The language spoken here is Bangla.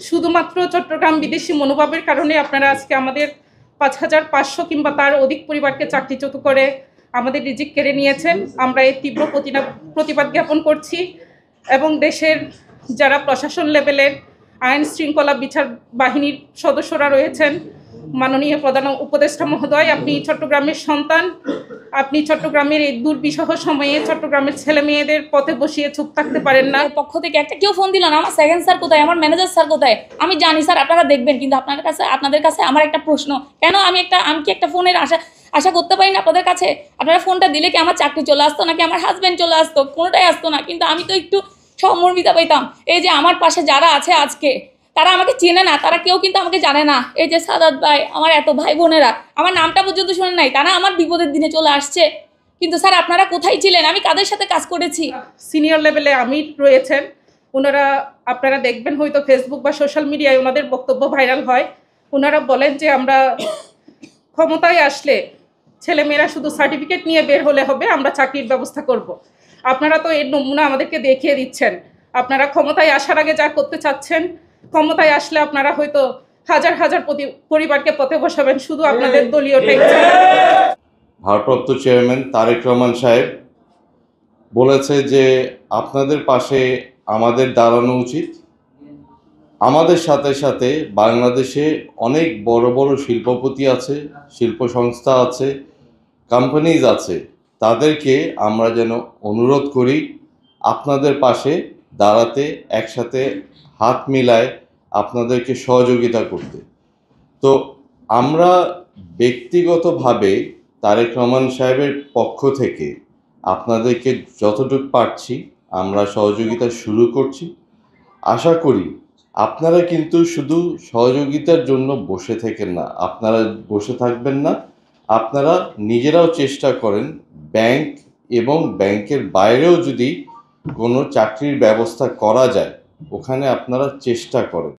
শুধুমাত্র চট্টগ্রাম বিদেশি মনোভাবের কারণে আপনারা আজকে আমাদের ৫,৫০০ কিংবা তার অধিক পরিবারকে চাকরিচ্যুত করে আমাদের রিজিক কেড়ে নিয়েছেন। আমরা এর তীব্র প্রতিবাদ জ্ঞাপন করছি এবং দেশের যারা প্রশাসন লেভেলের আইন শৃঙ্খলা বিচার বাহিনীর সদস্যরা রয়েছেন, মাননীয় প্রধান উপদেষ্টা মহোদয়, আপনি চট্টগ্রামের সন্তান, আপনি চট্টগ্রামের এই দুর্বিষহ সময়ে চট্টগ্রামের ছেলে মেয়েদের পথে বসিয়ে চুপ থাকতে পারেন না। পক্ষ থেকে একটা কেউ ফোন দিল না, আমার সেকেন্ড স্যার কোথায়, আমার ম্যানেজার স্যার কোথায়? আমি জানি স্যার আপনারা দেখবেন, কিন্তু আপনাদের কাছে আমার একটা প্রশ্ন, কেন আমি কি একটা ফোনের আশা করতে পারি না আপনাদের কাছে? আপনারা ফোনটা দিলে কি আমার চাকরি চলে আসতো, নাকি আমার হাজব্যান্ড চলে আসতো? কোনোটাই আসতো না, কিন্তু আমি তো একটু সহমর্মিতা পাইতাম। এই যে আমার পাশে যারা আছে আজকে, তারা আমাকে চেনে না, তারা কেউ কিন্তু আমাকে জানে না। এই যে সাদাত ভাই, আমার এত ভাই বোনেরা আমার নামটা পর্যন্ত শোনে নাই, তারা আমার বিপদের দিনে চলে আসছে। কিন্তু স্যার আপনারা কোথায় ছিলেন? আমি কাদের সাথে কাজ করেছি? সিনিয়র লেভেলে আমির রয়েছেন, ওনারা আপনারা দেখবেন হয়তো ফেসবুক বা সোশ্যাল মিডিয়ায় ওনাদের বক্তব্য ভাইরাল হয়। ওনারা বলেন যে আমরা ক্ষমতায় আসলে ছেলেমেয়েরা শুধু সার্টিফিকেট নিয়ে বের হলে হবে, আমরা চাকরির ব্যবস্থা করব। আপনারা তো এর নমুনা আমাদেরকে দেখিয়ে দিচ্ছেন। আপনারা ক্ষমতায় আসার আগে যা করতে চাচ্ছেন, ক্ষমতায় আসলে আপনারা হয়তো হাজার হাজার পরিবারকে পথে বসাবেন শুধু আপনাদের দলীয় টেকচার। ভারপ্রাপ্ত চেয়ারম্যান তারেক রহমান সাহেব বলেছে যে আপনাদের পাশে আমাদের দাঁড়ানো উচিত। আমাদের সাথে সাথে বাংলাদেশে অনেক বড় বড় শিল্পপতি আছে, শিল্প সংস্থা আছে, কোম্পানিজ আছে, তাদেরকে আমরা যেন অনুরোধ করি আপনাদের পাশে দাঁড়াতে, একসাথে হাত মিলায় আপনাদেরকে সহযোগিতা করতে। তো আমরা ব্যক্তিগতভাবে তারেক রহমান সাহেবের পক্ষ থেকে আপনাদেরকে যতটুকু পারছি আমরা সহযোগিতা শুরু করছি। আশা করি আপনারা কিন্তু শুধু সহযোগিতার জন্য বসে থাকেন না, আপনারা বসে থাকবেন না, আপনারা নিজেরাও চেষ্টা করেন ব্যাংক এবং ব্যাংকের বাইরেও যদি কোনো চাকরির ব্যবস্থা করা যায় ওখানে আপনারা চেষ্টা করেন।